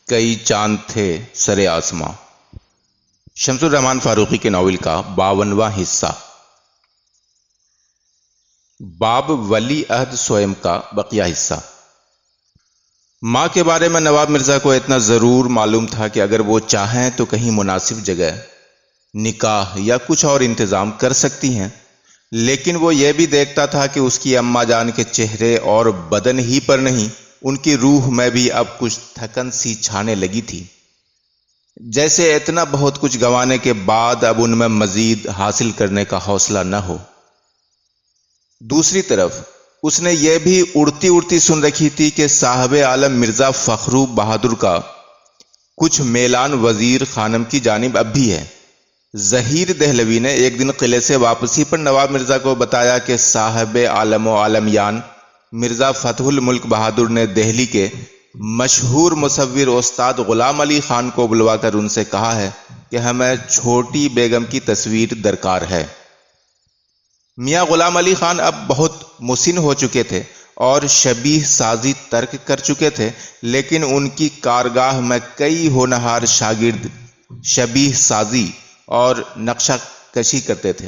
کئی چاند تھے سرے آسماں، شمس الرحمن فاروقی کے ناول کا 52واں حصہ۔ باب ولی عہد سوئم کا بقیہ حصہ۔ ماں کے بارے میں نواب مرزا کو اتنا ضرور معلوم تھا کہ اگر وہ چاہیں تو کہیں مناسب جگہ نکاح یا کچھ اور انتظام کر سکتی ہیں، لیکن وہ یہ بھی دیکھتا تھا کہ اس کی اماں جان کے چہرے اور بدن ہی پر نہیں، ان کی روح میں بھی اب کچھ تھکن سی چھانے لگی تھی، جیسے اتنا بہت کچھ گنوانے کے بعد اب ان میں مزید حاصل کرنے کا حوصلہ نہ ہو۔ دوسری طرف اس نے یہ بھی اڑتی اڑتی سن رکھی تھی کہ صاحب عالم مرزا فخرو بہادر کا کچھ میلان وزیر خانم کی جانب اب بھی ہے۔ ظہیر دہلوی نے ایک دن قلعے سے واپسی پر نواب مرزا کو بتایا کہ صاحب عالم و عالمیان مرزا فتح الملک بہادر نے دہلی کے مشہور مصور استاد غلام علی خان کو بلوا کر ان سے کہا ہے کہ ہمیں چھوٹی بیگم کی تصویر درکار ہے۔ میاں غلام علی خان اب بہت مسن ہو چکے تھے اور شبیہ سازی ترک کر چکے تھے، لیکن ان کی کارگاہ میں کئی ہونہار شاگرد شبیہ سازی اور نقشہ کشی کرتے تھے۔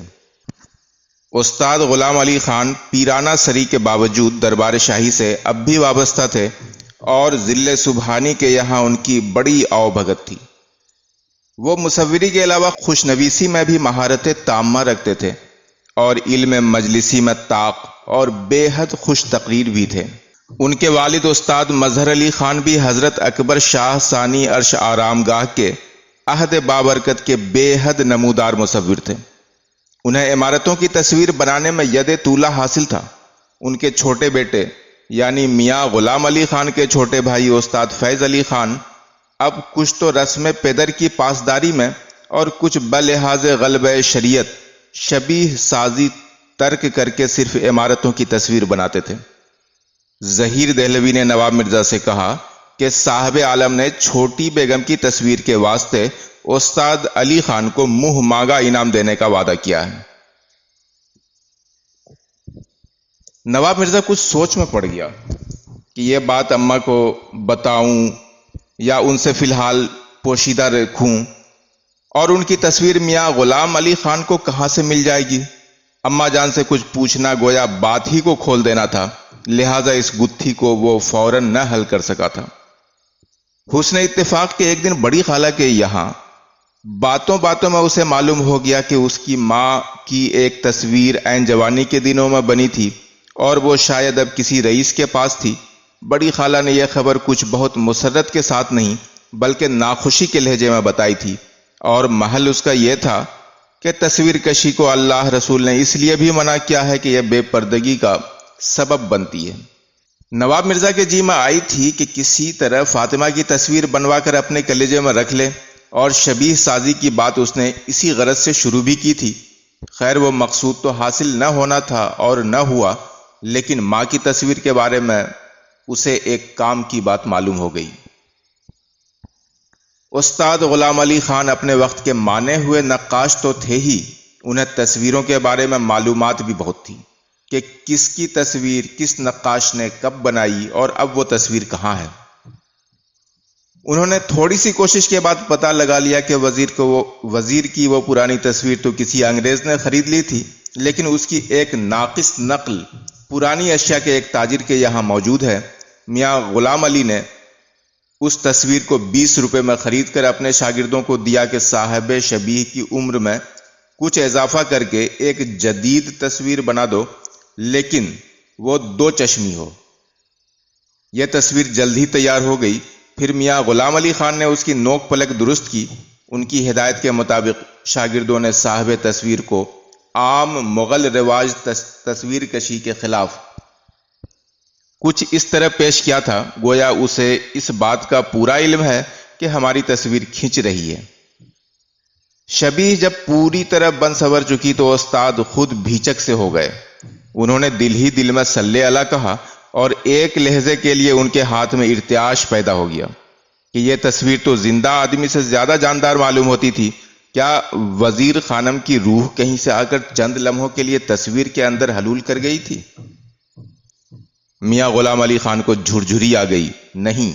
استاد غلام علی خان پیرانہ سری کے باوجود دربار شاہی سے اب بھی وابستہ تھے اور ذل سبحانی کے یہاں ان کی بڑی آؤ بھگت تھی۔ وہ مصوری کے علاوہ خوش نویسی میں بھی مہارت تامہ رکھتے تھے اور علم مجلسی میں طاق اور بے حد خوش تقریر بھی تھے۔ ان کے والد استاد مظہر علی خان بھی حضرت اکبر شاہ ثانی عرش آرام گاہ کے عہد بابرکت کے بے حد نمودار مصور تھے۔ انہیں عمارتوں کی تصویر بنانے میں ید طولہ حاصل تھا۔ ان کے چھوٹے بیٹے یعنی میاں غلام علی خان کے چھوٹے بھائی استاد فیض علی خان اب کچھ تو رسم پدر کی پاسداری میں اور کچھ بلحاظ غلبہ شریعت شبیہ سازی ترک کر کے صرف عمارتوں کی تصویر بناتے تھے۔ ظہیر دہلوی نے نواب مرزا سے کہا کہ صاحب عالم نے چھوٹی بیگم کی تصویر کے واسطے استاد علی خان کو منہ مانگا انعام دینے کا وعدہ کیا ہے۔ نواب مرزا کچھ سوچ میں پڑ گیا کہ یہ بات اماں کو بتاؤں یا ان سے فی الحال پوشیدہ رکھوں، اور ان کی تصویر میاں غلام علی خان کو کہاں سے مل جائے گی۔ اماں جان سے کچھ پوچھنا گویا بات ہی کو کھول دینا تھا، لہذا اس گتھی کو وہ فوراً نہ حل کر سکا تھا۔ حسن اتفاق کے ایک دن بڑی خالہ کے یہاں باتوں باتوں میں اسے معلوم ہو گیا کہ اس کی ماں کی ایک تصویر عین جوانی کے دنوں میں بنی تھی اور وہ شاید اب کسی رئیس کے پاس تھی۔ بڑی خالہ نے یہ خبر کچھ بہت مسرت کے ساتھ نہیں بلکہ ناخوشی کے لہجے میں بتائی تھی، اور محل اس کا یہ تھا کہ تصویر کشی کو اللہ رسول نے اس لیے بھی منع کیا ہے کہ یہ بے پردگی کا سبب بنتی ہے۔ نواب مرزا کے جی میں آئی تھی کہ کسی طرح فاطمہ کی تصویر بنوا کر اپنے کلیجے میں رکھ لے، اور شبیہ سازی کی بات اس نے اسی غرض سے شروع بھی کی تھی۔ خیر وہ مقصود تو حاصل نہ ہونا تھا اور نہ ہوا، لیکن ماں کی تصویر کے بارے میں اسے ایک کام کی بات معلوم ہو گئی۔ استاد غلام علی خان اپنے وقت کے مانے ہوئے نقاش تو تھے ہی، انہیں تصویروں کے بارے میں معلومات بھی بہت تھی کہ کس کی تصویر کس نقاش نے کب بنائی اور اب وہ تصویر کہاں ہے۔ انہوں نے تھوڑی سی کوشش کے بعد پتہ لگا لیا کہ وزیر کی وہ پرانی تصویر تو کسی انگریز نے خرید لی تھی، لیکن اس کی ایک ناقص نقل پرانی اشیاء کے ایک تاجر کے یہاں موجود ہے۔ میاں غلام علی نے اس تصویر کو 20 روپے میں خرید کر اپنے شاگردوں کو دیا کہ صاحب شبیہ کی عمر میں کچھ اضافہ کر کے ایک جدید تصویر بنا دو، لیکن وہ 2 چشمی ہو۔ یہ تصویر جلد ہی تیار ہو گئی۔ پھر میاں غلام علی خان نے اس کی نوک پلک درست کی۔ ان کی ہدایت کے مطابق شاگردوں نے صاحب تصویر کو عام مغل رواج تصویر کشی کے خلاف کچھ اس طرح پیش کیا تھا گویا اسے اس بات کا پورا علم ہے کہ ہماری تصویر کھنچ رہی ہے۔ شبیہ جب پوری طرح بن سنور چکی تو استاد خود بھیچک سے ہو گئے۔ انہوں نے دل ہی دل میں صلی اللہ کہا اور ایک لہجے کے لیے ان کے ہاتھ میں ارتعاش پیدا ہو گیا کہ یہ تصویر تو زندہ آدمی سے زیادہ جاندار معلوم ہوتی تھی۔ کیا وزیر خانم کی روح کہیں سے آ کر چند لمحوں کے لیے تصویر کے اندر حلول کر گئی تھی؟ میاں غلام علی خان کو جھرجھری آ گئی۔ نہیں،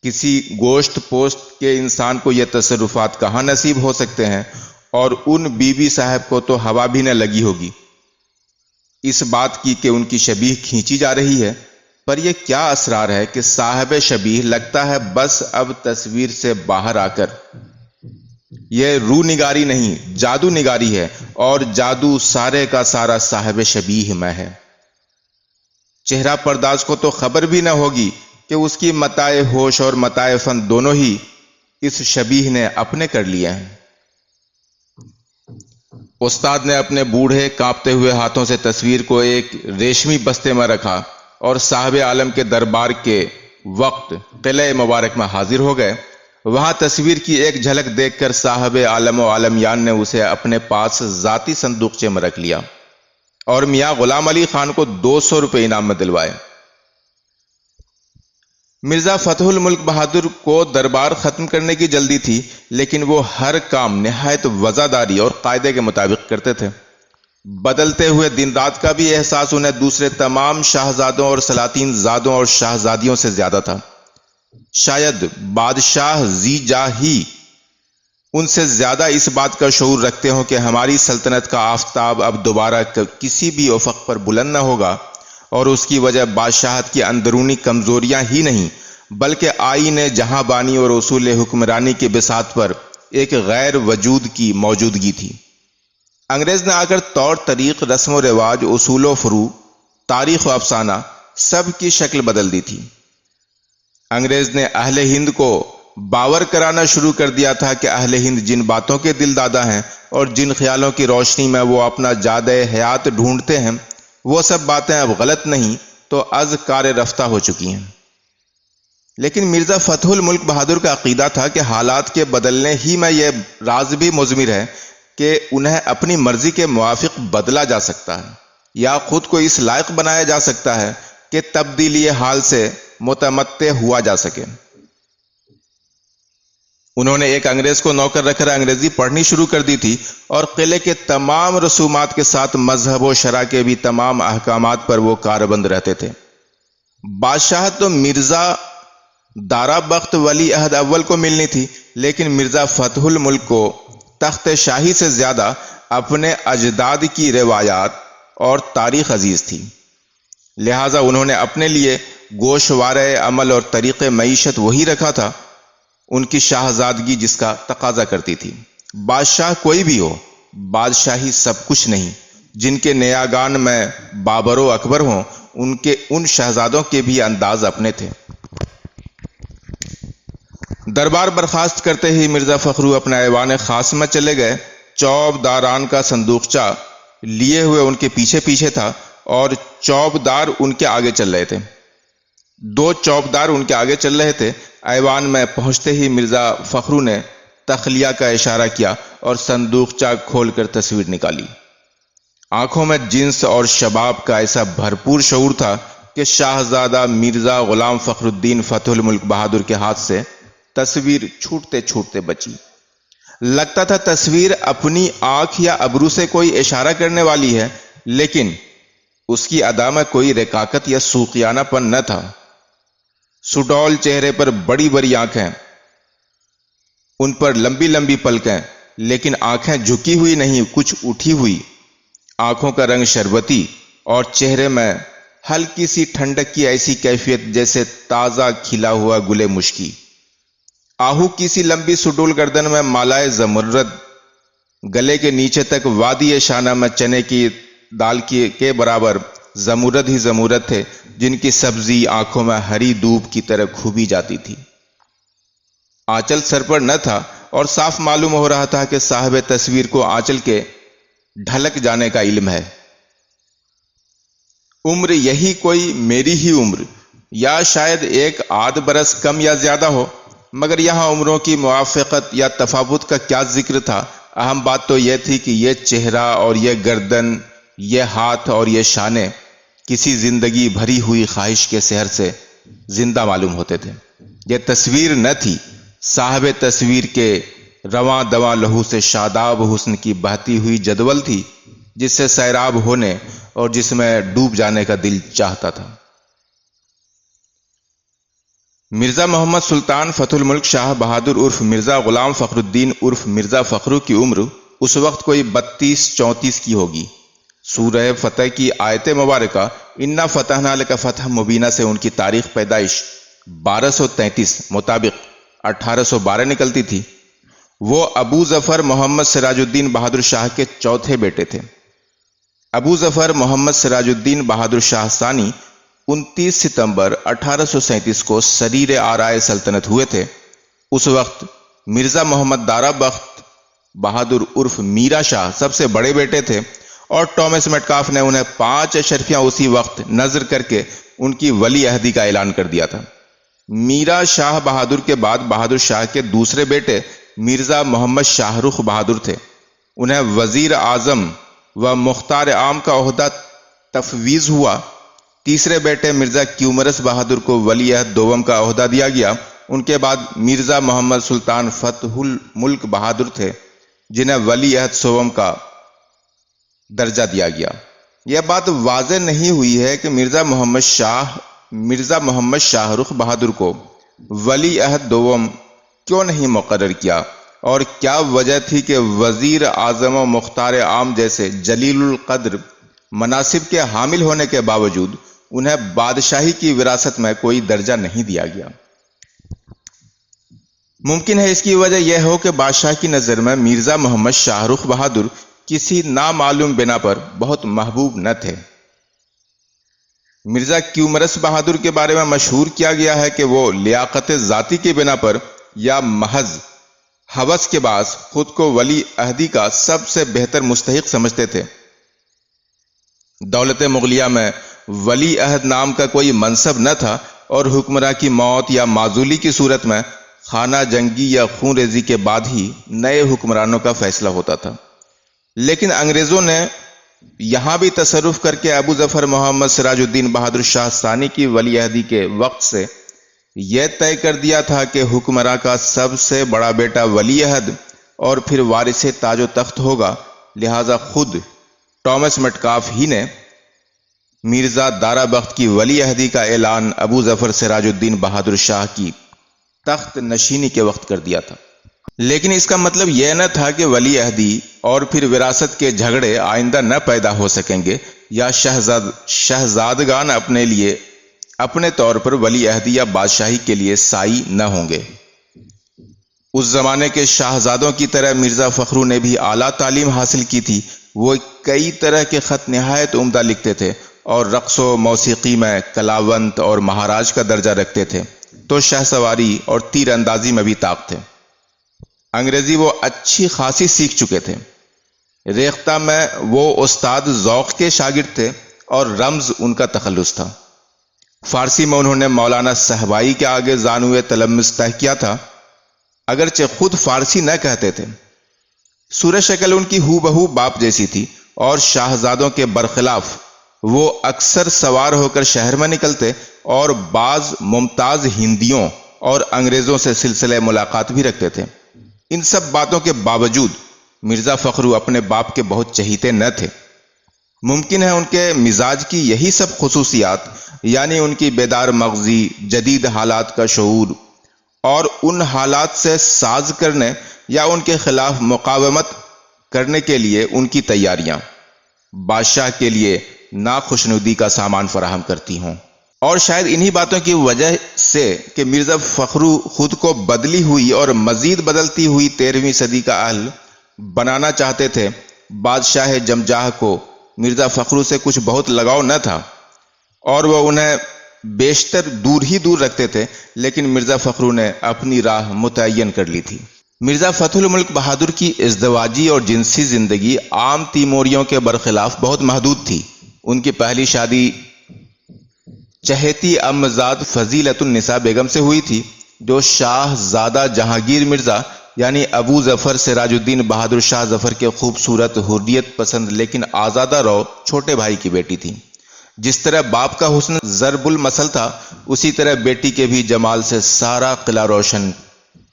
کسی گوشت پوست کے انسان کو یہ تصرفات کہاں نصیب ہو سکتے ہیں، اور ان بی بی صاحب کو تو ہوا بھی نہ لگی ہوگی اس بات کی کہ ان کی شبیہ کھینچی جا رہی ہے۔ پر یہ کیا اسرار ہے کہ صاحب شبیہ لگتا ہے بس اب تصویر سے باہر آ کر۔ یہ روح نگاری نہیں، جادو نگاری ہے، اور جادو سارے کا سارا صاحب شبیہ میں ہے۔ چہرہ پرداز کو تو خبر بھی نہ ہوگی کہ اس کی متاع ہوش اور متاع فن دونوں ہی اس شبیہ نے اپنے کر لیے ہیں۔ استاد نے اپنے بوڑھے کانپتے ہوئے ہاتھوں سے تصویر کو ایک ریشمی بستے میں رکھا اور صاحب عالم کے دربار کے وقت قلعہ مبارک میں حاضر ہو گئے۔ وہاں تصویر کی ایک جھلک دیکھ کر صاحب عالم و عالمیان نے اسے اپنے پاس ذاتی صندوقچے میں رکھ لیا اور میاں غلام علی خان کو 200 روپے انعام میں دلوائے۔ مرزا فتح الملک بہادر کو دربار ختم کرنے کی جلدی تھی، لیکن وہ ہر کام نہایت وزاداری اور قاعدے کے مطابق کرتے تھے۔ بدلتے ہوئے دن رات کا بھی احساس انہیں دوسرے تمام شاہزادوں اور سلاطین زادوں اور شاہزادیوں سے زیادہ تھا۔ شاید بادشاہ ذی جاہ ہی ان سے زیادہ اس بات کا شعور رکھتے ہوں کہ ہماری سلطنت کا آفتاب اب دوبارہ کسی بھی افق پر بلند نہ ہوگا، اور اس کی وجہ بادشاہت کی اندرونی کمزوریاں ہی نہیں بلکہ آئین جہاں بانی اور اصول حکمرانی کی بساط پر ایک غیر وجود کی موجودگی تھی۔ انگریز نے آ کر طور طریق، رسم و رواج، اصول و فروع، تاریخ و افسانہ سب کی شکل بدل دی تھی۔ انگریز نے اہل ہند کو باور کرانا شروع کر دیا تھا کہ اہل ہند جن باتوں کے دل دادا ہیں اور جن خیالوں کی روشنی میں وہ اپنا جادہ حیات ڈھونڈتے ہیں، وہ سب باتیں اب غلط نہیں تو از کار رفتہ ہو چکی ہیں۔ لیکن مرزا فتح الملک بہادر کا عقیدہ تھا کہ حالات کے بدلنے ہی میں یہ راز بھی مضمر ہے کہ انہیں اپنی مرضی کے موافق بدلا جا سکتا ہے، یا خود کو اس لائق بنایا جا سکتا ہے کہ تبدیلی حال سے متمتع ہوا جا سکے۔ انہوں نے ایک انگریز کو نوکر رکھ کر انگریزی پڑھنی شروع کر دی تھی، اور قلعے کے تمام رسومات کے ساتھ مذہب و شرع کے بھی تمام احکامات پر وہ کاربند رہتے تھے۔ بادشاہت تو مرزا دارا بخت ولی عہد اول کو ملنی تھی، لیکن مرزا فتح الملک کو تخت شاہی سے زیادہ اپنے اجداد کی روایات اور تاریخ عزیز تھی، لہٰذا انہوں نے اپنے لیے گوشوارہ عمل اور طریق معیشت وہی رکھا تھا، ان کی شاہزادگی جس کا تقاضا کرتی تھی۔ بادشاہ کوئی بھی ہو، بادشاہی سب کچھ نہیں۔ جن کے نیاگان میں بابر و اکبر ہوں، ان شہزادوں کے بھی انداز اپنے تھے۔ دربار برخاست کرتے ہی مرزا فخرو اپنا ایوان خاص میں چلے گئے۔ چوبداران کا صندوقچہ لیے ہوئے ان کے پیچھے پیچھے تھا، اور چوبدار ان کے آگے چل رہے تھے۔ دو چوبدار ان کے آگے چل رہے تھے۔ ایوان میں پہنچتے ہی مرزا فخرو نے تخلیہ کا اشارہ کیا اور صندوقچہ کھول کر تصویر نکالی۔ آنکھوں میں جنس اور شباب کا ایسا بھرپور شعور تھا کہ شاہزادہ مرزا غلام فخر الدین فتح الملک بہادر کے ہاتھ سے تصویر چھوٹتے چھوٹتے بچی۔ لگتا تھا تصویر اپنی آنکھ یا ابرو سے کوئی اشارہ کرنے والی ہے، لیکن اس کی ادا میں کوئی رقاقت یا سوقیانہ پن نہ تھا۔ سڈول چہرے پر بڑی بڑی آنکھیں، ان پر لمبی لمبی پلکیں، لیکن آنکھیں جھکی ہوئی نہیں، کچھ اٹھی ہوئی۔ آنکھوں کا رنگ شربتی، اور چہرے میں ہلکی سی ٹھنڈک کی ایسی کیفیت جیسے تازہ کھلا ہوا گل مشکی۔ آہو کی سی لمبی سڈول گردن میں مالائے زمرد، گلے کے نیچے تک وادی شانہ میں چنے کی دال کے برابر زمرد ہی زمرد تھے، جن کی سبزی آنکھوں میں ہری دھوپ کی طرح کھوبی جاتی تھی۔ آنچل سر پر نہ تھا، اور صاف معلوم ہو رہا تھا کہ صاحب تصویر کو آنچل کے ڈھلک جانے کا علم ہے۔ عمر یہی کوئی میری ہی عمر، یا شاید ایک آدھ برس کم یا زیادہ ہو، مگر یہاں عمروں کی موافقت یا تفاوت کا کیا ذکر تھا۔ اہم بات تو یہ تھی کہ یہ چہرہ اور یہ گردن، یہ ہاتھ اور یہ شانے کسی زندگی بھری ہوئی خواہش کے سحر سے زندہ معلوم ہوتے تھے۔ یہ تصویر نہ تھی، صاحب تصویر کے رواں دواں لہو سے شاداب حسن کی بہتی ہوئی جدول تھی، جس سے سیراب ہونے اور جس میں ڈوب جانے کا دل چاہتا تھا۔ مرزا محمد سلطان فتح الملک شاہ بہادر عرف مرزا غلام فخر الدین عرف مرزا فخرو کی عمر اس وقت کوئی 32-34 کی ہوگی۔ سورہ فتح کی آیت مبارکہ انا فتحنا لک فتح مبینہ سے ان کی تاریخ پیدائش 1233 مطابق 1812 نکلتی تھی۔ وہ ابو ظفر محمد سراج الدین بہادر شاہ کے چوتھے بیٹے تھے۔ ابو ظفر محمد سراج الدین بہادر شاہ ثانی 29 ستمبر 1837 کو سریر آرائے سلطنت ہوئے تھے۔ اس وقت مرزا محمد دارا بخت بہادر عرف میرا شاہ سب سے بڑے بیٹے تھے، اور ٹامس میٹکاف نے انہیں 5 اشرفیاں اسی وقت نظر کر کے ان کی ولی عہدی کا اعلان کر دیا تھا۔ میرا شاہ بہادر کے بعد بہادر شاہ کے دوسرے بیٹے مرزا محمد شاہ رخ بہادر تھے۔ انہیں وزیر اعظم و مختار عام کا عہدہ تفویض ہوا۔ تیسرے بیٹے مرزا کیومرث بہادر کو ولی عہد دوم کا عہدہ دیا گیا۔ ان کے بعد مرزا محمد سلطان فتح الملک بہادر تھے، جنہیں ولی عہد سوم کا درجہ دیا گیا۔ یہ بات واضح نہیں ہوئی ہے کہ مرزا محمد شاہ رخ بہادر کو ولی عہد دوم کیوں نہیں مقرر کیا، اور کیا وجہ تھی کہ وزیر اعظم و مختار عام جیسے جلیل القدر مناصب کے حامل ہونے کے باوجود انہیں بادشاہی کی وراثت میں کوئی درجہ نہیں دیا گیا۔ ممکن ہے اس کی وجہ یہ ہو کہ بادشاہ کی نظر میں مرزا محمد شاہ رخ بہادر کسی نامعلوم بنا پر بہت محبوب نہ تھے۔ مرزا کیومرث بہادر کے بارے میں مشہور کیا گیا ہے کہ وہ لیاقت ذاتی کی بنا پر یا محض ہوس کے باعث خود کو ولی عہدی کا سب سے بہتر مستحق سمجھتے تھے۔ دولت مغلیہ میں ولی عہد نام کا کوئی منصب نہ تھا، اور حکمراں کی موت یا معزولی کی صورت میں خانہ جنگی یا خون ریزی کے بعد ہی نئے حکمرانوں کا فیصلہ ہوتا تھا۔ لیکن انگریزوں نے یہاں بھی تصرف کر کے ابو ظفر محمد سراج الدین بہادر شاہ ثانی کی ولی عہدی کے وقت سے یہ طے کر دیا تھا کہ حکمراں کا سب سے بڑا بیٹا ولی عہد اور پھر وارث تاج و تخت ہوگا۔ لہذا خود ٹامس میٹکاف ہی نے مرزا دارا بخت کی ولی عہدی کا اعلان ابو ظفر سراج الدین بہادر شاہ کی تخت نشینی کے وقت کر دیا تھا۔ لیکن اس کا مطلب یہ نہ تھا کہ ولی عہدی اور پھر وراثت کے جھگڑے آئندہ نہ پیدا ہو سکیں گے، یا شہزادگان اپنے لیے اپنے طور پر ولی عہدی یا بادشاہی کے لیے سائی نہ ہوں گے۔ اس زمانے کے شاہزادوں کی طرح مرزا فخرو نے بھی اعلیٰ تعلیم حاصل کی تھی۔ وہ کئی طرح کے خط نہایت عمدہ لکھتے تھے، اور رقص و موسیقی میں کلاونت اور مہاراج کا درجہ رکھتے تھے، تو شہ سواری اور تیر اندازی میں بھی طاق تھے۔ انگریزی وہ اچھی خاصی سیکھ چکے تھے۔ ریختہ میں وہ استاد ذوق کے شاگرد تھے، اور رمز ان کا تخلص تھا۔ فارسی میں انہوں نے مولانا صہبائی کے آگے زانوئے تلمذ طے کیا تھا، اگرچہ خود فارسی نہ کہتے تھے۔ صورت شکل ان کی ہو بہو باپ جیسی تھی، اور شاہزادوں کے برخلاف وہ اکثر سوار ہو کر شہر میں نکلتے، اور بعض ممتاز ہندیوں اور انگریزوں سے سلسلہ ملاقات بھی رکھتے تھے۔ ان سب باتوں کے باوجود مرزا فخرو اپنے باپ کے بہت چہیتے نہ تھے۔ ممکن ہے ان کے مزاج کی یہی سب خصوصیات، یعنی ان کی بیدار مغزی، جدید حالات کا شعور، اور ان حالات سے ساز کرنے یا ان کے خلاف مقاومت کرنے کے لیے ان کی تیاریاں بادشاہ کے لیے ناخوشنودی کا سامان فراہم کرتی ہوں۔ اور شاید انہی باتوں کی وجہ سے کہ مرزا فخرو خود کو بدلی ہوئی اور مزید بدلتی ہوئی 13ویں صدی کا اہل بنانا چاہتے تھے، بادشاہ جمجاہ کو مرزا فخرو سے کچھ بہت لگاؤ نہ تھا، اور وہ انہیں بیشتر دور ہی دور رکھتے تھے، لیکن مرزا فخرو نے اپنی راہ متعین کر لی تھی۔ مرزا فتح الملک بہادر کی ازدواجی اور جنسی زندگی عام تیموریوں کے برخلاف بہت محدود تھی۔ ان کی پہلی شادی چہیتی امزاد فضیلت النساء بیگم سے ہوئی تھی، جو شاہ زادہ جہانگیر مرزا یعنی ابو ظفر سراج الدین بہادر شاہ ظفر کے خوبصورت، حریت پسند لیکن آزادہ رو چھوٹے بھائی کی بیٹی تھی۔ جس طرح باپ کا حسن ضرب المثل تھا، اسی طرح بیٹی کے بھی جمال سے سارا قلعہ روشن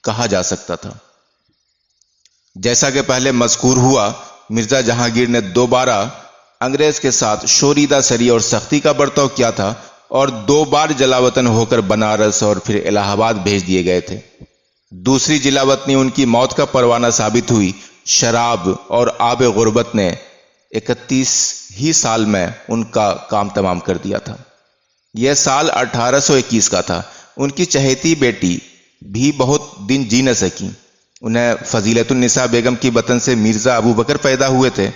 کہا جا سکتا تھا۔ جیسا کہ پہلے مذکور ہوا، مرزا جہانگیر نے دوبارہ انگریز کے ساتھ شوریدہ سری اور سختی کا برتاؤ کیا تھا، اور 2 بار جلاوطن ہو کر بنارس اور پھر الہ آباد بھیج دیے گئے تھے۔ دوسری جلاوطنی ان کی موت کا پروانہ ثابت ہوئی۔ شراب اور آب غربت نے 31 ہی سال میں ان کا کام تمام کر دیا تھا۔ یہ سال 1821 کا تھا۔ ان کی چہیتی بیٹی بھی بہت دن جی نہ سکی۔ انہیں فضیلت النساء بیگم کی بطن سے مرزا ابو بکر پیدا ہوئے تھے۔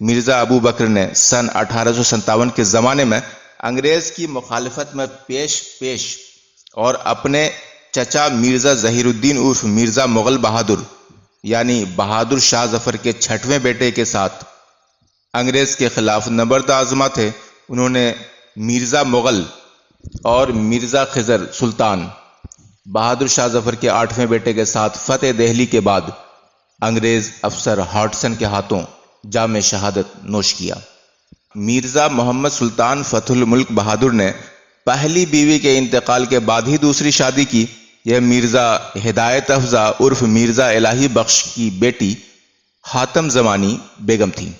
مرزا ابو بکر نے سن 1857 کے زمانے میں انگریز کی مخالفت میں پیش اور اپنے چچا مرزا ظہیر الدین عرف مرزا مغل بہادر یعنی بہادر شاہ ظفر کے 6ویں بیٹے کے ساتھ انگریز کے خلاف نبرد آزما تھے۔ انہوں نے مرزا مغل اور مرزا خضر سلطان بہادر شاہ ظفر کے 8ویں بیٹے کے ساتھ فتح دہلی کے بعد انگریز افسر ہاٹسن کے ہاتھوں جام شہادت نوش کیا۔ مرزا محمد سلطان فتح الملک بہادر نے پہلی بیوی کے انتقال کے بعد ہی دوسری شادی کی۔ یہ مرزا ہدایت افزا عرف مرزا الہی بخش کی بیٹی حاتم زمانی بیگم تھی۔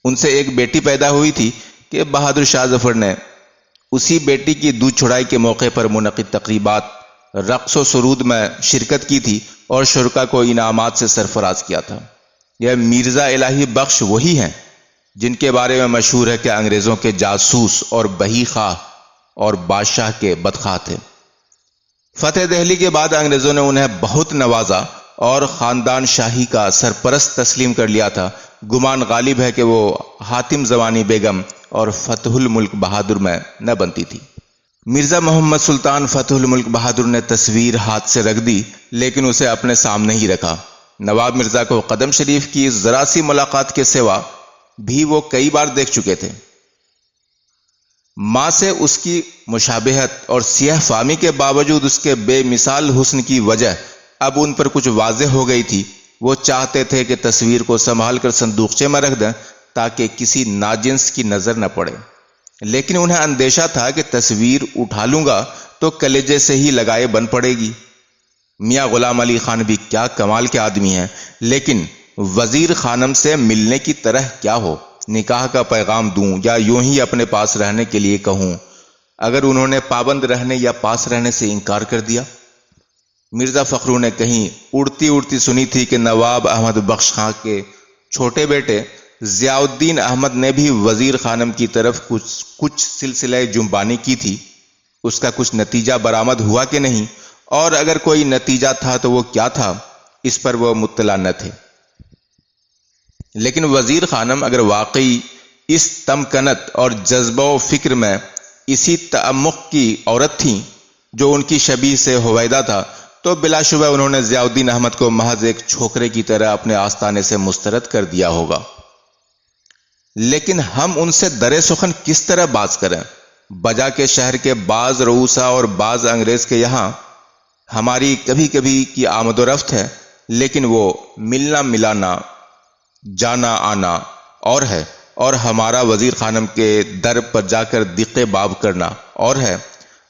ان سے ایک بیٹی پیدا ہوئی تھی کہ بہادر شاہ ظفر نے اسی بیٹی کی دودھ چھڑائی کے موقع پر منعقد تقریبات، رقص و سرود میں شرکت کی تھی اور شرکا کو انعامات سے سرفراز کیا تھا۔ یہ مرزا الہی بخش وہی ہیں جن کے بارے میں مشہور ہے کہ انگریزوں کے جاسوس اور بہی خواہ اور بادشاہ کے بدخواہ تھے۔ فتح دہلی کے بعد انگریزوں نے انہیں بہت نوازا اور خاندان شاہی کا سرپرست تسلیم کر لیا تھا۔ گمان غالب ہے کہ وہ حاتم زمانی بیگم اور فتح الملک بہادر میں نہ بنتی تھی۔ مرزا محمد سلطان فتح الملک بہادر نے تصویر ہاتھ سے رکھ دی لیکن اسے اپنے سامنے ہی رکھا۔ نواب مرزا کو قدم شریف کی ذرا سی ملاقات کے سوا بھی وہ کئی بار دیکھ چکے تھے۔ ماں سے اس کی مشابہت اور سیاہ فامی کے باوجود اس کے بے مثال حسن کی وجہ اب ان پر کچھ واضح ہو گئی تھی۔ وہ چاہتے تھے کہ تصویر کو سنبھال کر صندوقچے میں رکھ دیں تاکہ کسی ناجنس کی نظر نہ پڑے، لیکن انہیں اندیشہ تھا کہ تصویر اٹھا لوں گا تو کلیجے سے ہی لگائے بن پڑے گی۔ میاں غلام علی خان بھی کیا کمال کے آدمی ہیں، لیکن وزیر خانم سے ملنے کی طرح کیا ہو، نکاح کا پیغام دوں یا یوں ہی اپنے پاس رہنے کے لیے کہوں؟ اگر انہوں نے پابند رہنے یا پاس رہنے سے انکار کر دیا؟ مرزا فخرو نے کہیں اڑتی سنی تھی کہ نواب احمد بخش خان کے چھوٹے بیٹے ضیاء الدین احمد نے بھی وزیر خانم کی طرف کچھ سلسلہ جنبانی کی تھی۔ اس کا کچھ نتیجہ برآمد ہوا کہ نہیں، اور اگر کوئی نتیجہ تھا تو وہ کیا تھا، اس پر وہ مطلع نہ تھے۔ لیکن وزیر خانم اگر واقعی اس تمکنت اور جذبہ و فکر میں اسی تعمق کی عورت تھیں جو ان کی شبیہ سے ہویدا تھا، تو بلا شبہ انہوں نے ضیاء الدین احمد کو محض ایک چھوکرے کی طرح اپنے آستانے سے مسترد کر دیا ہوگا۔ لیکن ہم ان سے درے سخن کس طرح باز کریں؟ بجا کے شہر کے بعض رؤسا اور بعض انگریز کے یہاں ہماری کبھی کبھی کی آمد و رفت ہے، لیکن وہ ملنا ملانا، جانا آنا اور ہے، اور ہمارا وزیر خانم کے در پر جا کر دقے باب کرنا اور ہے،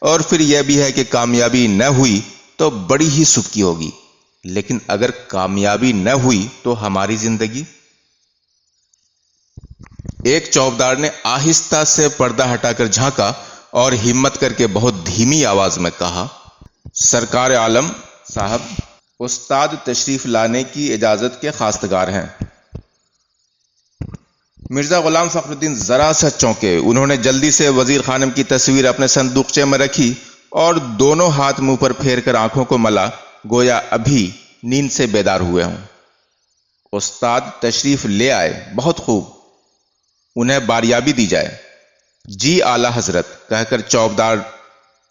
اور پھر یہ بھی ہے کہ کامیابی نہ ہوئی تو بڑی ہی سبکی ہوگی، لیکن اگر کامیابی نہ ہوئی تو ہماری زندگی۔ ایک چوبدار نے آہستہ سے پردہ ہٹا کر جھانکا اور ہمت کر کے بہت دھیمی آواز میں کہا، سرکار عالم صاحب، استاد تشریف لانے کی اجازت کے خواستگار ہیں۔ مرزا غلام فخر الدین ذرا سا چونکے۔ انہوں نے جلدی سے وزیر خانم کی تصویر اپنے صندوقچے میں رکھی اور دونوں ہاتھ منہ پر پھیر کر آنکھوں کو ملا، گویا ابھی نیند سے بیدار ہوئے ہوں۔ استاد تشریف لے آئے، بہت خوب، انہیں باریابی دی جائے۔ جی اعلی حضرت، کہہ کر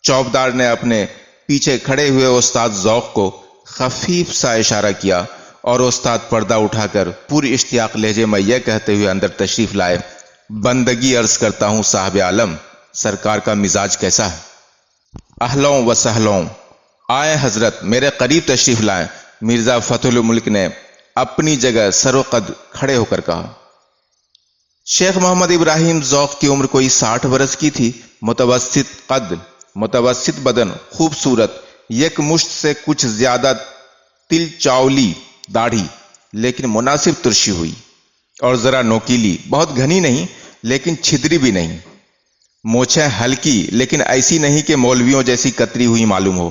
چوبدار نے اپنے پیچھے کھڑے ہوئے استاد ذوق کو خفیف سا اشارہ کیا اور استاد پردہ اٹھا کر پوری اشتیاق لہجے میں یہ کہتے ہوئے اندر تشریف لائے، بندگی عرض کرتا ہوں صاحب عالم، سرکار کا مزاج کیسا ہے؟ اہلوں و سہلوں، آئے حضرت، میرے قریب تشریف لائیں۔ مرزا فتح الملک نے اپنی جگہ سروقد کھڑے ہو کر کہا۔ شیخ محمد ابراہیم ذوق کی عمر کوئی 60 برس کی تھی، متوسط قد، متوسط بدن، خوبصورت، یک مشت سے کچھ زیادہ تل چاولی داڑھی، لیکن مناسب ترشی ہوئی اور ذرا نوکیلی، بہت گھنی نہیں لیکن چھدری بھی نہیں۔ مونچھیں ہلکی لیکن ایسی نہیں کہ مولویوں جیسی کتری ہوئی معلوم ہو،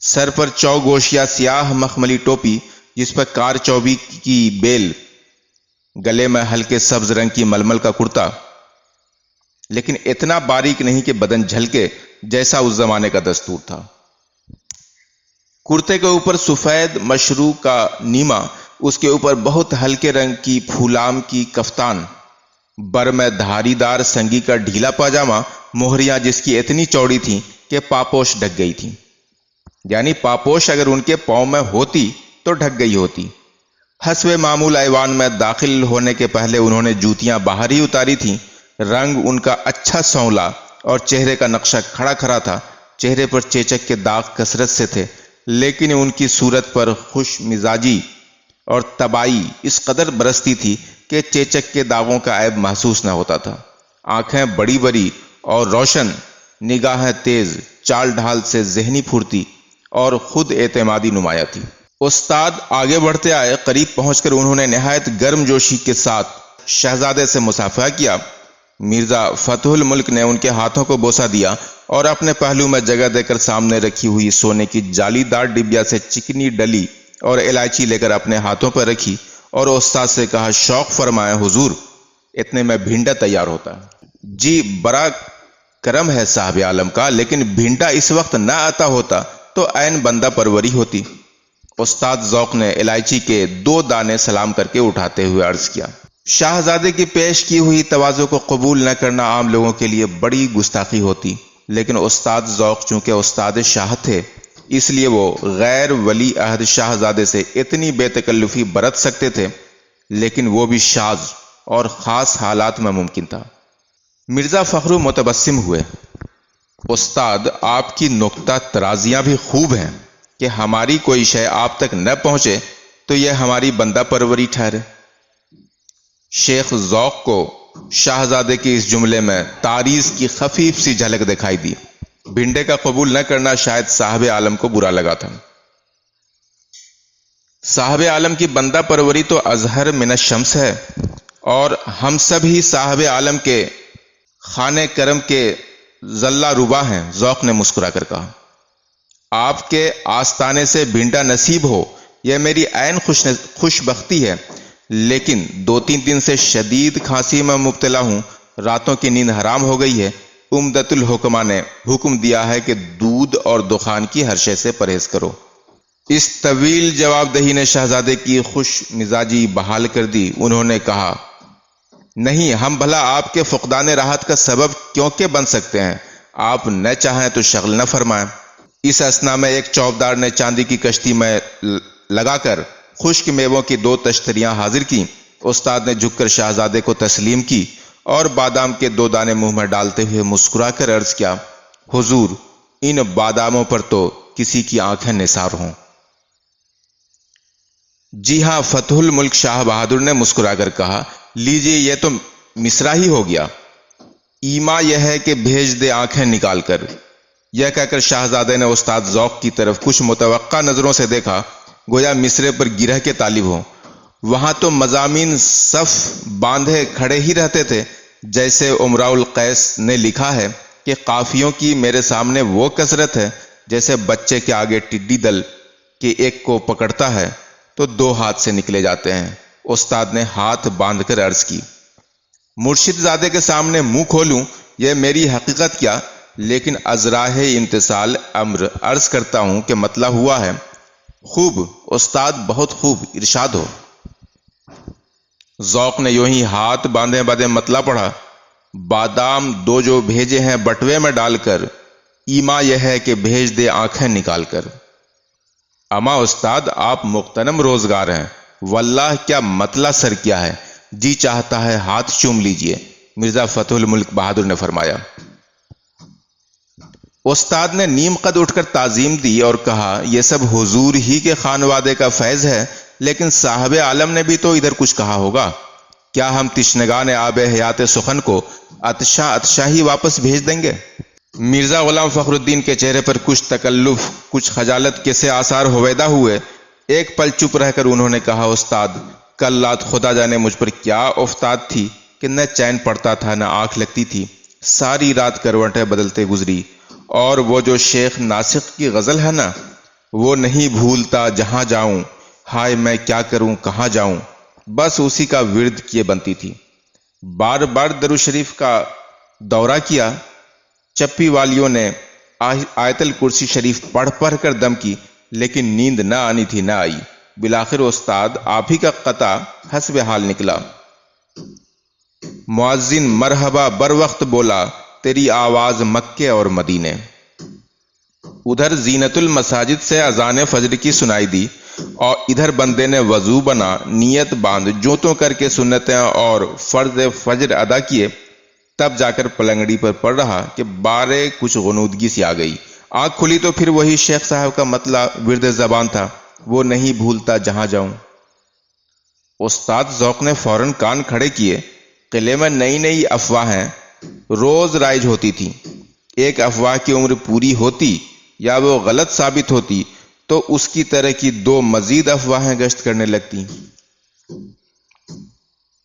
سر پر چوگوشیا سیاہ مخملی ٹوپی جس پر کار چوبی کی بیل، گلے میں ہلکے سبز رنگ کی ململ کا کرتا، لیکن اتنا باریک نہیں کہ بدن جھلکے جیسا اس زمانے کا دستور تھا۔ کرتے کے اوپر سفید مشروع کا نیما، اس کے اوپر بہت ہلکے رنگ کی پھولام کی کفتان، بر میں دھاری دار سنگی کا ڈھیلا پاجامہ، موہریاں جس کی اتنی چوڑی تھیں کہ پاپوش ڈھک گئی تھی، یعنی پاپوش اگر ان کے پاؤں میں ہوتی تو ڈھک گئی ہوتی۔ حسب معمول ایوان میں داخل ہونے کے پہلے انہوں نے جوتیاں باہر ہی اتاری تھیں۔ رنگ ان کا اچھا سونلا اور چہرے کا نقشہ کھڑا کھڑا تھا۔ چہرے پر چیچک کے داغ کثرت سے تھے، لیکن ان کی صورت پر خوش مزاجی اور طبائی اس قدر برستی تھی کہ چیچک کے داغوں کا عیب محسوس نہ ہوتا تھا۔ آنکھیں بڑی بڑی اور روشن، نگاہیں تیز، چال ڈھال سے ذہنی پھرتی اور خود اعتمادی نمایاں تھی۔ استاد آگے بڑھتے آئے۔ قریب پہنچ کر انہوں نے نہایت گرم جوشی کے ساتھ شہزادے سے مصافحہ کیا۔ مرزا فتح الملک نے ان کے ہاتھوں کو بوسہ دیا اور اپنے پہلو میں جگہ دے کر سامنے رکھی ہوئی سونے کی جالی دار ڈبیا سے چکنی ڈلی اور الائچی لے کر اپنے ہاتھوں پر رکھی اور استاد سے کہا، شوق فرمائیں حضور، اتنے میں بھینڈا تیار ہوتا ہے۔ جی بڑا کرم ہے صاحب عالم کا، لیکن بھینڈا اس وقت نہ آتا ہوتا تو عین بندہ پروری ہوتی۔ استاد ذوق نے الائچی کے 2 دانے سلام کر کے اٹھاتے ہوئے عرض کیا۔ شاہزادے کی پیش کی ہوئی تواضع کو قبول نہ کرنا عام لوگوں کے لیے بڑی گستاخی ہوتی، لیکن استاد ذوق چونکہ استاد شاہ تھے، اس لیے وہ غیر ولی عہد شاہزادے سے اتنی بے تکلفی برت سکتے تھے، لیکن وہ بھی شاذ اور خاص حالات میں ممکن تھا۔ مرزا فخر متبسم ہوئے۔ استاد، آپ کی نکتہ ترازیاں بھی خوب ہیں کہ ہماری کوئی شے آپ تک نہ پہنچے تو یہ ہماری بندہ پروری ٹھہرے۔ شیخ ذوق کو شاہزادے کے اس جملے میں تعریض کی خفیف سی جھلک دکھائی دی۔ بھنڈے کا قبول نہ کرنا شاید صاحب عالم کو برا لگا تھا۔ صاحب عالم کی بندہ پروری تو اظہر من الشمس ہے، اور ہم سب ہی صاحب عالم کے خانہ کرم کے ذلہ ربا ہیں۔ ذوق نے مسکرا کر کہا، آپ کے آستانے سے بھنڈا نصیب ہو یہ میری عین خوش بختی ہے، لیکن 2-3 دن سے شدید کھانسی میں مبتلا ہوں، راتوں کی نیند حرام ہو گئی ہے۔ عمدۃ الحکمہ نے حکم دیا ہے کہ دودھ اور دخان کی ہر شے سے پرہیز کرو۔ اس طویل جواب دہی نے شہزادے کی خوش مزاجی بحال کر دی۔ انہوں نے کہا، نہیں، ہم بھلا آپ کے فقدان راحت کا سبب کیوں کہ بن سکتے ہیں؟ آپ نہ چاہیں تو شغل نہ فرمائیں۔ اس اثنا میں ایک چوبدار نے چاندی کی کشتی میں لگا کر خشک میووں کی 2 تشتریاں حاضر کی۔ استاد نے جھک کر شہزادے کو تسلیم کی اور بادام کے 2 دانے منہ میں ڈالتے ہوئے مسکرا کر عرض کیا، حضور، ان باداموں پر تو کسی کی آنکھیں نثار ہوں۔ جی ہاں، فتح الملک شاہ بہادر نے مسکرا کر کہا، لیجئے یہ تو مصرع ہی ہو گیا۔ ایما یہ ہے کہ بھیج دے آنکھیں نکال کر۔ یہ کہہ کر شاہزادے نے استاد ذوق کی طرف کچھ متوقع نظروں سے دیکھا، گویا مصرے پر گرہ کے طالب ہوں۔ وہاں تو مضامین صف باندھے کھڑے ہی رہتے تھے، جیسے امراء القیس نے لکھا ہے کہ قافیوں کی میرے سامنے وہ کثرت ہے جیسے بچے کے آگے ٹڈی دل کے ایک کو پکڑتا ہے تو 2 ہاتھ سے نکلے جاتے ہیں۔ استاد نے ہاتھ باندھ کر عرض کی، مرشد زادے کے سامنے منہ کھولوں یہ میری حقیقت کیا، لیکن ازراہ امتثال امر عرض کرتا ہوں کہ مطلع ہوا ہے۔ خوب استاد، بہت خوب، ارشاد ہو۔ ذوق نے یوں ہی ہاتھ باندھے باندھے مطلع پڑھا، بادام 2 جو بھیجے ہیں بٹوے میں ڈال کر، ایما یہ ہے کہ بھیج دے آنکھیں نکال کر۔ اما استاد، آپ مغتنم روزگار ہیں، واللہ کیا مطلع سر کیا ہے، جی چاہتا ہے ہاتھ چوم لیجئے، مرزا فتح الملک بہادر نے فرمایا۔ استاد نے نیم قد اٹھ کر تعظیم دی اور کہا، یہ سب حضور ہی کے خانوادے کا فیض ہے، لیکن صاحب عالم نے بھی تو ادھر کچھ کہا ہوگا۔ کیا ہم تشنگان آب حیات سخن کو اتشا ہی واپس بھیج دیں گے؟ مرزا غلام فخر الدین کے چہرے پر کچھ تکلف، کچھ خجالت کے سے آثار ہویدا ہوئے۔ ایک پل چپ رہ کر انہوں نے کہا، استاد، کل رات خدا جانے مجھ پر کیا افتاد تھی کہ نہ چین پڑتا تھا نہ آنکھ لگتی تھی، ساری رات کروٹیں بدلتے گزری، اور وہ جو شیخ ناسخ کی غزل ہے نا، وہ نہیں بھولتا جہاں جاؤں، ہائے میں کیا کروں کہاں جاؤں، بس اسی کا ورد کیے بنتی تھی۔ بار بار درود شریف کا دورہ کیا، چپی والیوں نے آیت الکرسی شریف پڑھ پڑھ کر دم کی، لیکن نیند نہ آنی تھی، نہ آئی۔ بالآخر استاد آپ ہی کا قطع حسب حال نکلا۔ مؤذن مرحبا بر وقت بولا، تیری آواز مکے اور مدینے۔ ادھر زینت المساجد سے اذان فجر کی سنائی دی، اور ادھر بندے نے وضو بنا، نیت باندھ، جوتوں کر کے سنتیں اور فرض فجر ادا کیے، تب جا کر پلنگڑی پر پڑ رہا کہ بارے کچھ غنودگی سی آ گئی۔ آنکھ کھلی تو پھر وہی شیخ صاحب کا مطلع ورد زبان تھا، وہ نہیں بھولتا جہاں جاؤں۔ استاد ذوق نے فوراً کان کھڑے کیے۔ قلعے میں نئی نئی افواہیں روز رائج ہوتی تھی۔ ایک افواہ کی عمر پوری ہوتی یا وہ غلط ثابت ہوتی تو اس کی طرح کی دو مزید افواہیں گشت کرنے لگتی۔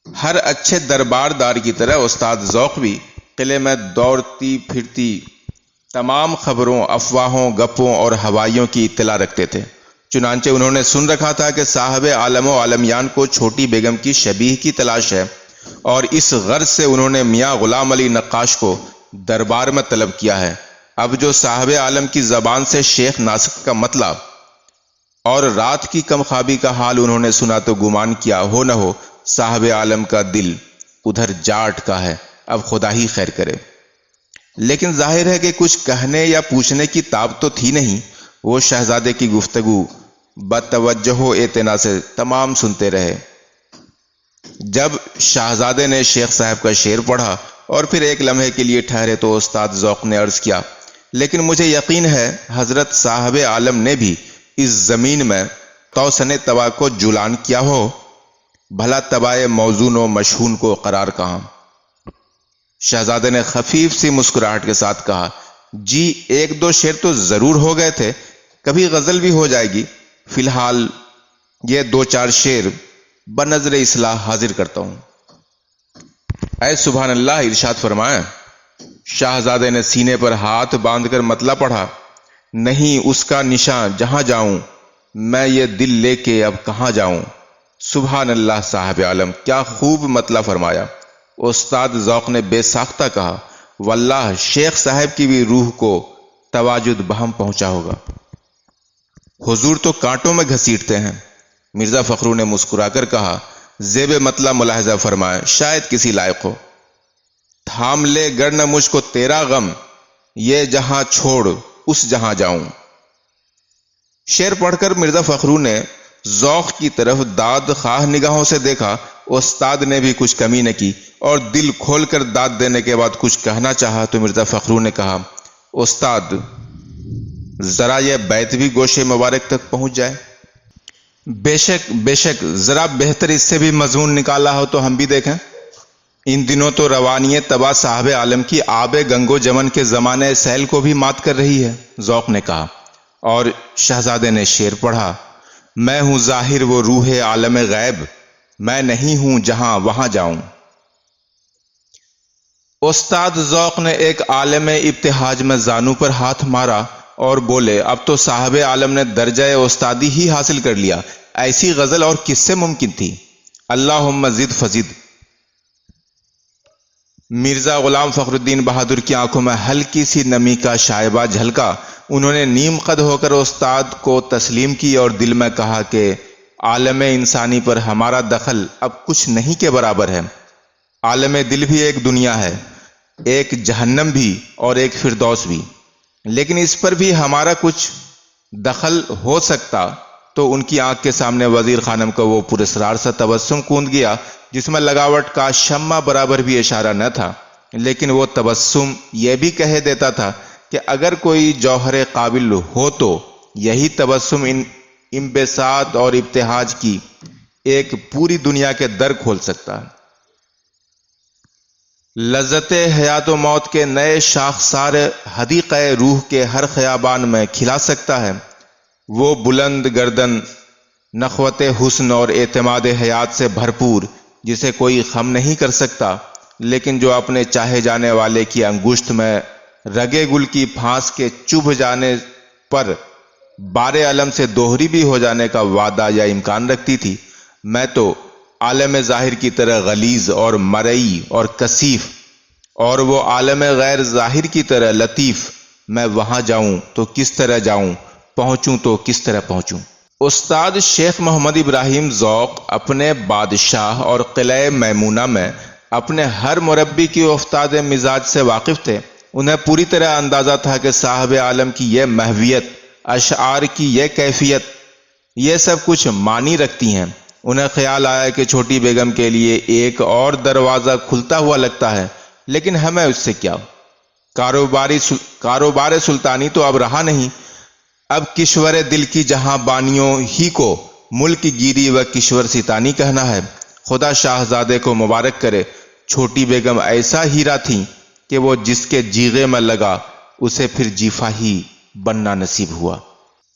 ہر اچھے درباردار کی طرح استاد ذوق بھی قلعے میں دوڑتی پھرتی تمام خبروں، افواہوں، گپوں اور ہوائیوں کی اطلاع رکھتے تھے۔ چنانچہ انہوں نے سن رکھا تھا کہ صاحب عالم و عالمیان کو چھوٹی بیگم کی شبیہ کی تلاش ہے، اور اس غرض سے انہوں نے میاں غلام علی نقاش کو دربار میں طلب کیا ہے۔ اب جو صاحب عالم کی زبان سے شیخ ناسخ کا مطلب اور رات کی کم خوابی کا حال انہوں نے سنا تو گمان کیا ہو نہ ہو صاحب عالم کا دل ادھر جا اٹکا ہے، اب خدا ہی خیر کرے۔ لیکن ظاہر ہے کہ کچھ کہنے یا پوچھنے کی تاب تو تھی نہیں۔ وہ شہزادے کی گفتگو بتوجہ و اعتنا سے تمام سنتے رہے۔ جب شہزادے نے شیخ صاحب کا شعر پڑھا اور پھر ایک لمحے کے لیے ٹھہرے تو استاد ذوق نے عرض کیا، لیکن مجھے یقین ہے حضرت صاحب عالم نے بھی اس زمین میں توسن تبا کو جولان کیا ہو، بھلا تبائے موزون و مشہون کو قرار کہاں؟ شہزادے نے خفیف سی مسکراہٹ کے ساتھ کہا، جی ایک دو شعر تو ضرور ہو گئے تھے، کبھی غزل بھی ہو جائے گی، فی الحال یہ دو چار شعر بنظر اصلاح حاضر کرتا ہوں۔ اے سبحان اللہ، ارشاد فرمائیں۔ شہزادے نے سینے پر ہاتھ باندھ کر مطلع پڑھا، نہیں اس کا نشاں جہاں جاؤں، میں یہ دل لے کے اب کہاں جاؤں۔ سبحان اللہ صاحب عالم، کیا خوب مطلع فرمایا۔ استاد ذوق نے بے ساختہ کہا، واللہ شیخ صاحب کی بھی روح کو تواجد بہم پہنچا ہوگا۔ حضور تو کانٹوں میں گھسیٹتے ہیں۔ مرزا فخرو نے مسکرا کر کہا، زیب مطلع ملاحظہ فرمائیں، شاید کسی لائق ہو۔ تھام لے گر نہ مجھ کو تیرا غم، یہ جہاں چھوڑ اس جہاں جاؤں۔ شعر پڑھ کر مرزا فخرو نے ذوق کی طرف داد خواہ نگاہوں سے دیکھا۔ استاد نے بھی کچھ کمی نہ کی، اور دل کھول کر داد دینے کے بعد کچھ کہنا چاہا تو مرزا فخرو نے کہا، استاد ذرا یہ بیت بھی گوشے مبارک تک پہنچ جائے۔ بے شک، ذرا بہتر اس سے بھی مضمون نکالا ہو تو ہم بھی دیکھیں۔ ان دنوں تو روانی تبا صاحب عالم کی آب گنگو جمن کے زمانے سیل کو بھی مات کر رہی ہے، ذوق نے کہا، اور شہزادے نے شعر پڑھا، میں ہوں ظاہر وہ روح عالم غیب، میں نہیں ہوں جہاں وہاں جاؤں۔ استاد ذوق نے ایک عالم ابتہاج میں زانو پر ہاتھ مارا اور بولے، اب تو صاحب عالم نے درجہ استادی ہی حاصل کر لیا، ایسی غزل اور کس سے ممکن تھی؟ اللہم زد فزد۔ مرزا غلام فخر الدین بہادر کی آنکھوں میں ہلکی سی نمی کا شائبہ جھلکا۔ انہوں نے نیم قد ہو کر استاد کو تسلیم کی اور دل میں کہا کہ عالم انسانی پر ہمارا دخل اب کچھ نہیں کے برابر ہے۔ عالم دل بھی ایک دنیا ہے، ایک جہنم بھی اور ایک فردوس بھی، لیکن اس پر بھی ہمارا کچھ دخل ہو سکتا تو ان کی آنکھ کے سامنے وزیر خانم کا وہ پراسرار سا تبسم کوند گیا جس میں لگاوٹ کا شمع برابر بھی اشارہ نہ تھا، لیکن وہ تبسم یہ بھی کہہ دیتا تھا کہ اگر کوئی جوہر قابل ہو تو یہی تبسم ان انبساط اور ابتہاج کی ایک پوری دنیا کے در کھول سکتا ہے۔ لذت حیات و موت کے نئے شاخسار حدیقہ روح کے ہر خیابان میں کھلا سکتا ہے۔ وہ بلند گردن، نخوت حسن اور اعتماد حیات سے بھرپور، جسے کوئی خم نہیں کر سکتا، لیکن جو اپنے چاہے جانے والے کی انگشت میں رگے گل کی پھانس کے چبھ جانے پر بار علم سے دوہری بھی ہو جانے کا وعدہ یا امکان رکھتی تھی، میں تو عالم ظاہر کی طرح غلیظ اور مرئی اور کثیف، اور وہ عالم غیر ظاہر کی طرح لطیف، میں وہاں جاؤں تو کس طرح جاؤں، پہنچوں تو کس طرح پہنچوں۔ استاد شیخ محمد ابراہیم ذوق اپنے بادشاہ اور قلعہ میمونہ میں اپنے ہر مربی کی افتاد مزاج سے واقف تھے۔ انہیں پوری طرح اندازہ تھا کہ صاحب عالم کی یہ محویت، اشعار کی یہ کیفیت، یہ سب کچھ معنی رکھتی ہیں۔ انہیں خیال آیا کہ چھوٹی بیگم کے لیے ایک اور دروازہ کھلتا ہوا لگتا ہے، لیکن ہمیں اس سے کیا؟ کاروبار سلطانی تو اب رہا نہیں، اب کشور دل کی جہاں بانیوں ہی کو ملک گیری و کشور ستانی کہنا ہے۔ خدا شاہزادے کو مبارک کرے، چھوٹی بیگم ایسا ہیرا تھی کہ وہ جس کے جیغے میں لگا اسے پھر جیفا ہی بننا نصیب ہوا۔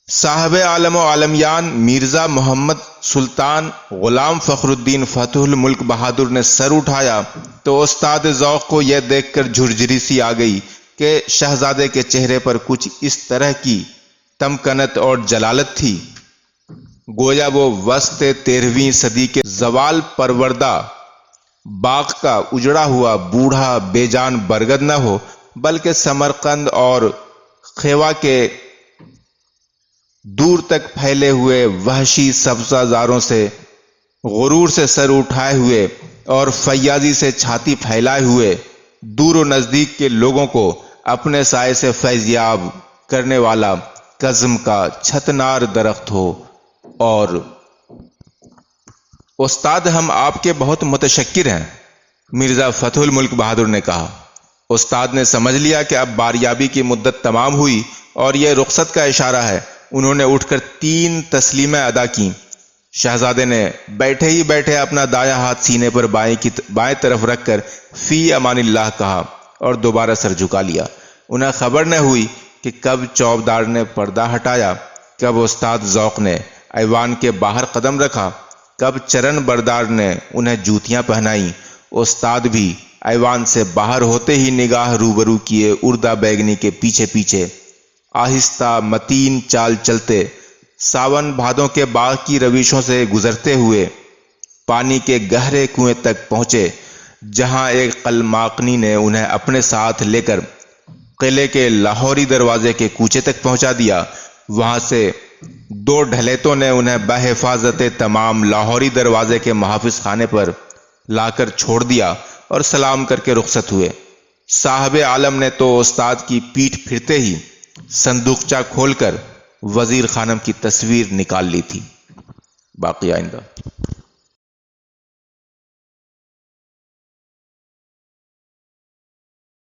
صاحب عالم و عالمیان مرزا محمد سلطان غلام فخر الدین فتح الملک بہادر نے سر اٹھایا تو استاد ذوق کو یہ دیکھ کر جھرجھری سی آ گئی کہ شہزادے کے چہرے پر کچھ اس طرح کی تمکنت اور جلالت تھی، گویا وہ وسط 13ویں صدی کے زوال پروردہ باغ کا اجڑا ہوا بوڑھا بے جان برگد نہ ہو، بلکہ سمرقند اور خیوا کے دور تک پھیلے ہوئے وحشی سبزہ زاروں سے غرور سے سر اٹھائے ہوئے اور فیاضی سے چھاتی پھیلائے ہوئے دور و نزدیک کے لوگوں کو اپنے سائے سے فیضیاب کرنے والا قزم کا چھتنار درخت ہو۔ اور استاد ہم آپ کے بہت متشکر ہیں، مرزا فتح الملک بہادر نے کہا۔ استاد نے سمجھ لیا کہ اب باریابی کی مدت تمام ہوئی اور یہ رخصت کا اشارہ ہے۔ انہوں نے اٹھ کر 3 تسلیمیں ادا کیں۔ شہزادے نے بیٹھے ہی بیٹھے اپنا دایاں ہاتھ سینے پر بائیں طرف رکھ کر فی امان اللہ کہا اور دوبارہ سر جھکا لیا۔ انہیں خبر نہ ہوئی کہ کب چوبدار نے پردہ ہٹایا، کب استاد ذوق نے ایوان کے باہر قدم رکھا، کب چرن بردار نے انہیں جوتیاں پہنائیں۔ استاد بھی ایوان سے باہر ہوتے ہی نگاہ روبرو کیے اردہ بیگنی کے پیچھے پیچھے آہستہ متین چال چلتے ساون بھادوں کے باغ کی رویشوں سے گزرتے ہوئے پانی کے گہرے کنویں تک پہنچے، جہاں ایک قلماقنی نے انہیں اپنے ساتھ لے کر قلعے کے لاہوری دروازے کے کوچے تک پہنچا دیا۔ وہاں سے 2 ڈھلیتوں نے انہیں بحفاظت تمام لاہوری دروازے کے محافظ خانے پر لا کر چھوڑ دیا اور سلام کر کے رخصت ہوئے۔ صاحب عالم نے تو استاد کی پیٹھ پھرتے ہی صندوقچہ کھول کر وزیر خانم کی تصویر نکال لی تھی۔ باقی آئندہ۔